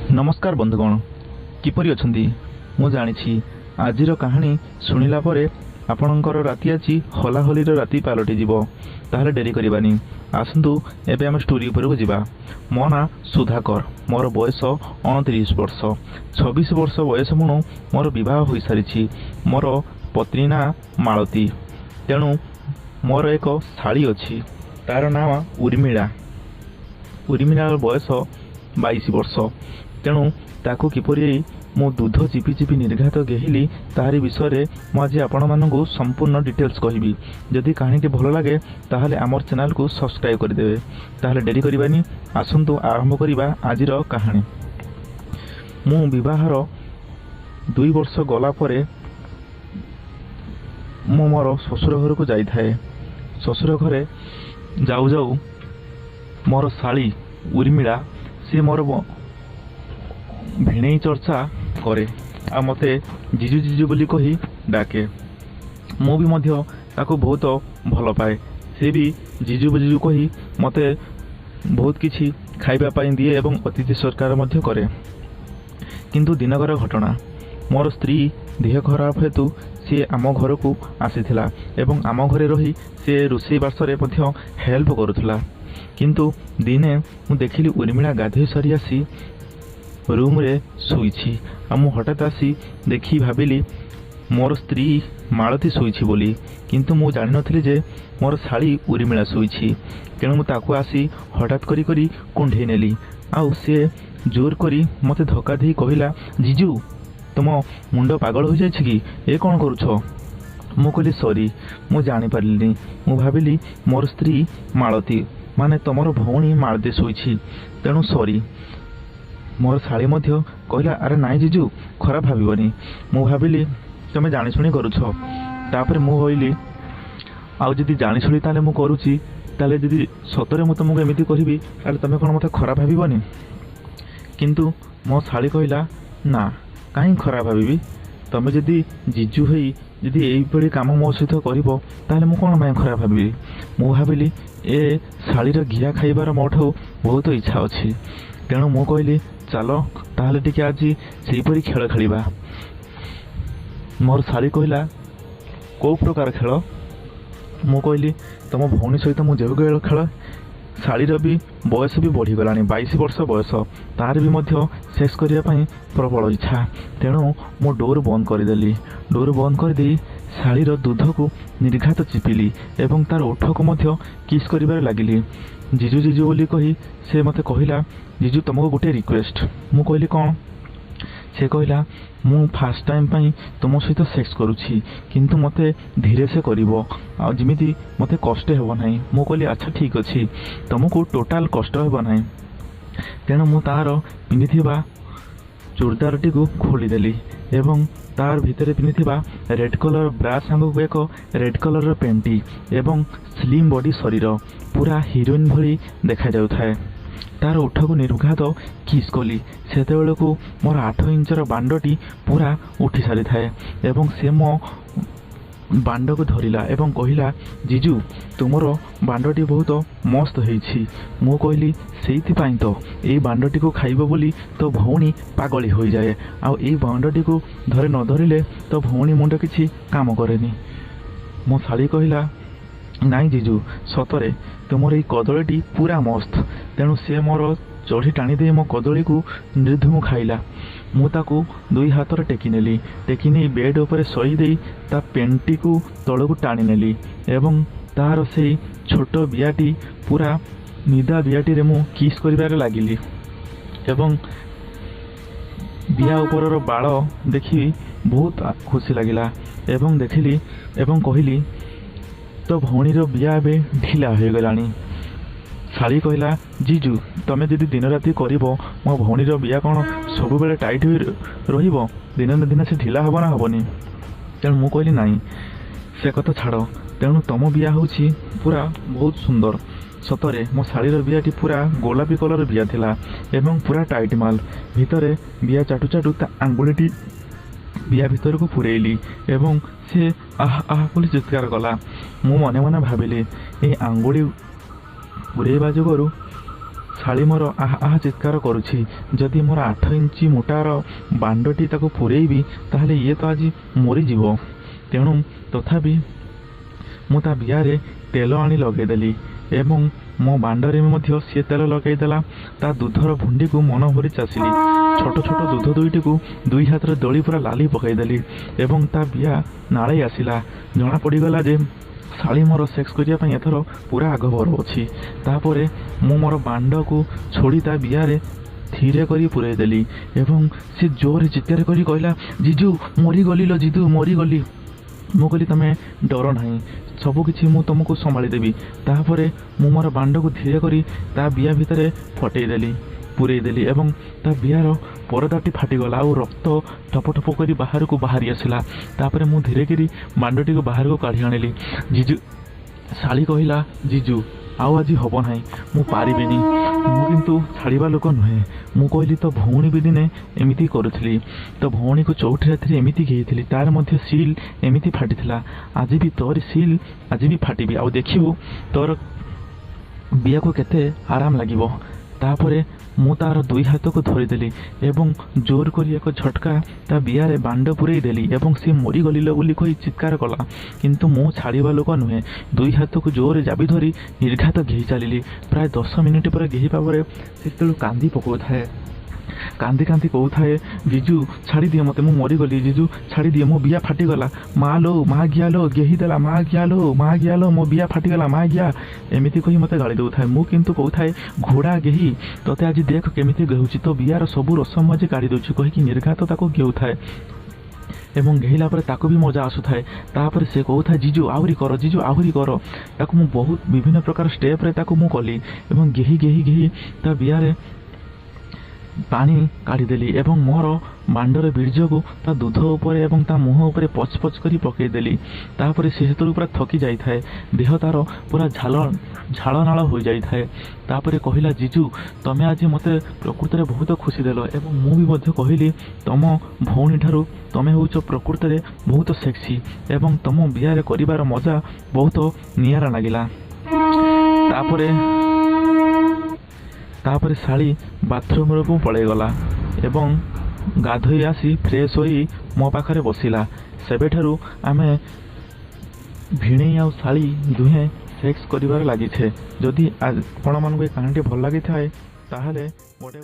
नमस्कार बंधुगण, किपरि अछंती? मु जानिछि आजिर कहानी शुणिला परे आपणकर राति आज हलाहलीर राति पालटि जीवो। ताहले डेरी करिबानी, आसंतु एबे आम स्टोरी उपरकु जिबा। मो ना सुधाकर, मोर बयस 29 वर्ष। 26 वर्ष बयस मुणु मोर विवाह होई सारिछि। मोर पत्नी ना मालती। तेणु मोर एक शाली अछि, तार नाम उर्मिला। उर्मिलार बयस 22 वर्ष। तेणु ताकू किपरि मो दूध चिपि चिपि निर्घात गेहिली तारी विषय में आज आपण मानू संपूर्ण डिटेल्स कहबी। जदि कहानी के भल लगे ताहले आमर चैनल को सब्सक्राइब करदेवे। ताहले डेरी करिबानी, आसंतु आरंभ करिबा आजिर कहानी। मो विवाहर 2 वर्ष गला परे मो मोर ससुर घर को जाई थाए। ससुर घरे जाऊ जाऊ मोर शाली उर्मिला सी मोर भिणई चर्चा करे आ मते जीजू जीजू बोली कही डाके। मु भी मध्य ताको बहुत भल पाए। से भी जीजू जीजू कही मते बहुत किछि खाइबा पाई दिए एवं अतिथि सरकार मध्य करे। किंतु दिनकर घटना, मोर स्त्री देह खराब हेतु सी आम घर को आसीथिला एवं आम घरे रही से रोषेई बासरे मध्य हेल्प करुथला। किंतु दिने मु देखिली उर्मिला गाधोई सरी आसी रूम रे शुईछि। मु हठात आसी देखी भाविली मोर स्त्री मालती शुईछि बोली। किंतु मु जानि नथिली जे मोर शाली उर्मिला शुईछि। तेणु मु ताकू आसी हठात करी करी कुंढे नेली। आउ से जोर करी मते धक्का दे कहिला, जीजू तुम मुंड पागल हो जाइछि कि? ए कोन करूछो? मु कहली सॉरी, मु जानि पारिलिनी। मु भाविली मोर स्त्री मालती माने तमर भौणी मालती शुईछि, तेणु सॉरी। मोर शाली मध्य कहला, अरे नाई जीजू खराब भाविबनी। मु भाविली तमे जानि शुणी करूछ। तापर मु होइली आउ जदि जानि शुणी ताले मु करूछि, ताले जदि सतरे मु तुमको एमिति कहिबी ताले तमे कोन मते खराब भाविबनी? किंतु मो शाली कहला, ना काई खराब भाविबी? तमे जदि जीजू होई जदि एई पड़ी काम मो सहित करिवो ताले मु कोन माय खराब भाविबी? मु भाविली ए शालीर घिया खाइबार मोठो बहुत इच्छा अछि। तेणु मु कहली चलो ताहले टिके आज सेहीपरि खेल खेलिबा। मोर शाली कहला, को प्रकार खेल? मु कहली तुम भौणी सहित मु जो खेल। शालीर भी बयस भी बढ़ीगला, 22 वर्ष बयस। तार भी मध्य सेक्स करने प्रबल इच्छा। तेणु मु डोर बंद करदेली। डोर बंद करदे शालीर दूध को निर्घात चिपिली एवं तार ओठ को मध्य किस करिबार लागिली। जीजू जीजू बोली कही से मते कहला, जीजू तुमको गोटे रिक्वेस्ट। मु कहली कौन? से कहला, मु फास्ट टाइम पाई तुम सहित सेक्स करुछि, किंतु मते धीरे से करिवो आ जिमिति मते कष्ट हेबो नाही। मु कहली अच्छा ठीक अछि, तुमको टोटाल कष्ट हेबो नाही। तेणु मु तार पिंधिथिबा चूड़दारटी को खोलीदेली एवं तार भितर पिंधिथिबा रेड कलर ब्रा सांगू एक रेड कलर पेंटी एवं स्लिम बॉडी शरीर पूरा हिरोइन भली देखा जाउथाए। तार ओठ को निर्घात किस कली। सेतेबेले को मोर 8 इंचर बांडटी पूरा उठी सारी थाए एवं से मो बांड को धरिला एवं कहिला, जीजू तुमर बांडटी बहुत मस्त होइछि। मु कहली सेइथि पाई तो एई बांडटी को खाइबो बोली तो भौणी पागली हो जाए। आ एई बांडटी को धरे न धरिले तो भौणी मुंड किछि काम करेनी। मो शाली कहिला, नाई जीजू सतरे तुमर एई कदलीटी पूरा मस्त। तेणु से मोर चढ़ी टाणी दे मो कदली को निर्धुम खाइला। मु ताकू 2 हाथ टेकी नेली। टेकी नहीं बेड उपरे शई दे ता पेंटी को तलू टाणी नेली एवं तार से छोट बियाटी पूरा निदा बियाटी रे मु किस करिबार लागिली एवं बिया उपरर बाल देखि बहुत खुशी लागिला एवं देखिली एवं कहली तो भौणीर बिया एबे ढिला हो गलानी। शाली कहला, जीजू तमे जदि दिन राति करिवो मो भौणीर बिया कौन सब बेले टाइट हो रहिबो? दिन न दिन से ढिला हबो ना हबनी? तेणु मु कहली नाई से कथा छाड़। तेणु तम बिया होछि पूरा बहुत सुंदर। सतरे मो शालीर बियाटी पूरा गोलापी कलर बिया थिला एवं पूरा टाइट माल। भितरे बिया चाटू चाटू ता आंगुलीटी बिया भितर को पुरेली एवं से आह आह बोली चित्कार कला। मु मने मने भाविली ए आंगुली पुरेबा जोगरु ଶାଳି ମୋର ଆହା ଆହା ଚିତ୍କାର କରୁଛି। ଯଦି ମୋର 8 ଇଞ୍ଚ ମୋଟାର ବାଣ୍ଡଟି ତାକୁ ପୂରେଇବି ତାହେଲେ ଇଏ ତ ଆଜି ମରିଯିବ। ତେଣୁ ତଥାପି ମୁଁ ତା ବିଆରେ ତେଲ ଆଣି ଲଗେଇଦେଲି ଏବଂ ମୋ ବାଣ୍ଡରେ ମଧ୍ୟ ସିଏ ତେଲ ଲଗାଇଦେଲା। ତା ଦୁଧର ଭୁଣ୍ଡିକୁ ମନ ଭରି ଚାଷିଲି। ଛୋଟ ଛୋଟ ଦୁଧ ଦୁଇଟିକୁ ଦୁଇ ହାତରେ ଦଳି ପୁରା ଲାଲି ପକାଇଦେଲି ଏବଂ ତା ବିଆ ନାଳେଇ ଆସିଲା। ଜଣା ପଡ଼ିଗଲା ଯେ ଶାଳି ମୋର ସେକ୍ସ କରିବା ପାଇଁ ଏଥର ପୁରା ଆଗଭର ଅଛି। ତାପରେ ମୁଁ ମୋର ବାଣ୍ଡକୁ ଛୋଡ଼ି ତା ବିଆରେ ଧୀରେ କରି ପୂରେଇଦେଲି ଏବଂ ସେ ଜୋରରେ ଚିତ୍କାର କରି କହିଲା, ଜିଜୁ ମରିଗଲି ଲୋ ଜିଜୁ ମରିଗଲି। ମୁଁ କହିଲି ତମେ ଡର ନାହିଁ, ସବୁକିଛି ମୁଁ ତୁମକୁ ସମ୍ଭାଳିଦେବି। ତାପରେ ମୁଁ ମୋର ବାଣ୍ଡକୁ ଧୀରେ କରି ତା ବିଆ ଭିତରେ ଫଟେଇଦେଲି, ପୂରେଇଦେଲି ଏବଂ ତା ବିଆର ପରଦାଟି ଫାଟିଗଲା ଆଉ ରକ୍ତ ଠପ ଠପ କରି ବାହାରକୁ ବାହାରି ଆସିଲା। ତାପରେ ମୁଁ ଧୀରେ କରି ବାଣ୍ଡଟିକୁ ବାହାରକୁ କାଢ଼ି ଆଣିଲି। ଜିଜୁ ଶାଳି କହିଲା, ଜିଜୁ ଆଉ ଆଜି ହେବ ନାହିଁ, ମୁଁ ପାରିବିନି। ମୁଁ କିନ୍ତୁ ଛାଡ଼ିବା ଲୋକ ନୁହେଁ। ମୁଁ କହିଲି ତୋ ଭଉଣୀ ବି ଦିନେ ଏମିତି କରୁଥିଲି, ତୋ ଭଉଣୀକୁ ଚଉଠି ରାତିରେ ଏମିତି ଘେଇଥିଲି, ତାର ମଧ୍ୟ ସିଲ୍ ଏମିତି ଫାଟିଥିଲା। ଆଜି ବି ତୋରି ସିଲ୍ ଆଜି ବି ଫାଟିବି, ଆଉ ଦେଖିବୁ ତୋର ବିଆକୁ କେତେ ଆରାମ ଲାଗିବ। ତାପରେ ମୁଁ ତାର ଦୁଇ ହାତକୁ ଧରିଦେଲି ଏବଂ ଜୋର କରି ଏକ ଝଟକା ତା ବିଆରେ ବାଣ୍ଡ ପୂରେଇ ଦେଲି ଏବଂ ସେ ମରିଗଲିଲ ବୋଲି କହି ଚିତ୍କାର କଲା। କିନ୍ତୁ ମୁଁ ଛାଡ଼ିବା ଲୋକ ନୁହେଁ। ଦୁଇ ହାତକୁ ଜୋରରେ ଜାବି ଧରି ନିର୍ଘାତ ଘେଇ ଚାଲିଲି। ପ୍ରାୟ 10 ମିନିଟ୍ ପରେ ଘେଇବା ପରେ ସେତେବେଳୁ କାନ୍ଦି ପକାଉଥାଏ। କାନ୍ଦି କାନ୍ଦି କହୁଥାଏ, ଜିଜୁ ଛାଡ଼ିଦିଅ ମୋତେ, ମୁଁ ମରିଗଲି। ଜିଜୁ ଛାଡ଼ିଦିଅ, ମୋ ବିଆ ଫାଟିଗଲା। ମା ଲୋ ମା ଗିଆ ଲୋ, ଗେହିଦେଲା ମା ଗିଆ ଲୋ ମା ଗିଆ ଲୋ, ମୋ ବିଆ ଫାଟିଗଲା ମା ଗିଆ। ଏମିତି କହି ମୋତେ ଗାଳି ଦେଉଥାଏ। ମୁଁ କିନ୍ତୁ କହୁଥାଏ, ଘୋଡ଼ା ଗେହି ତୋତେ ଆଜି ଦେଖ କେମିତି ଗେହୁଛି, ତୋ ବିଆର ସବୁ ରସ ମୁଁ ଆଜି କାଢ଼ି ଦେଉଛି କହିକି ନିର୍ଘାତ ତାକୁ ଗେଉଥାଏ ଏବଂ ଘେଇଲା ପରେ ତାକୁ ବି ମଜା ଆସୁଥାଏ। ତାପରେ ସେ କହୁଥାଏ, ଜିଜୁ ଆହୁରି କର, ଜିଜୁ ଆହୁରି କର। ତାକୁ ମୁଁ ବହୁତ ବିଭିନ୍ନ ପ୍ରକାର ଷ୍ଟେପ୍ରେ ତାକୁ ମୁଁ କଲି ଏବଂ ଘେହି ଘେହି ଘେହି ତା ବିଆରେ ପାଣି କାଢ଼ିଦେଲି ଏବଂ ମୋର ବାଣ୍ଡର ବୀର୍ଯ୍ୟକୁ ତା ଦୁଧ ଉପରେ ଏବଂ ତା ମୁହଁ ଉପରେ ପଚ ପଚ କରି ପକାଇଦେଲି। ତାପରେ ସେ ସେତେବେଳକୁ ପୁରା ଥକି ଯାଇଥାଏ, ଦେହ ତାର ପୁରା ଝାଳନାଳ ହୋଇଯାଇଥାଏ। ତାପରେ କହିଲା, ଜିଜୁ ତମେ ଆଜି ମୋତେ ପ୍ରକୃତରେ ବହୁତ ଖୁସି ଦେଲ ଏବଂ ମୁଁ ବି ମଧ୍ୟ କହିଲି ତମ ଭଉଣୀଠାରୁ ତମେ ହେଉଛ ପ୍ରକୃତରେ ବହୁତ ସେକ୍ସି ଏବଂ ତମ ବିଆରେ କରିବାର ମଜା ବହୁତ ନିଆରା ଲାଗିଲା। ତାପରେ ଶାଳି ବାଥରୁମକୁ ପଳାଇଗଲା ଏବଂ ଗାଧୋଇ ଆସି ଫ୍ରେଶ ହୋଇ ମୋ ପାଖରେ ବସିଲା। ସେବେଠାରୁ ଆମେ ଭିଣେଇ ଆଉ ଶାଳି ଦୁହେଁ ସେକ୍ସ କରିବାରେ ଲାଗିଛେ। ଯଦି ଆପଣମାନଙ୍କୁ ଏ କାହାଣୀଟି ଭଲ ଲାଗିଥାଏ ତାହେଲେ ଗୋଟେ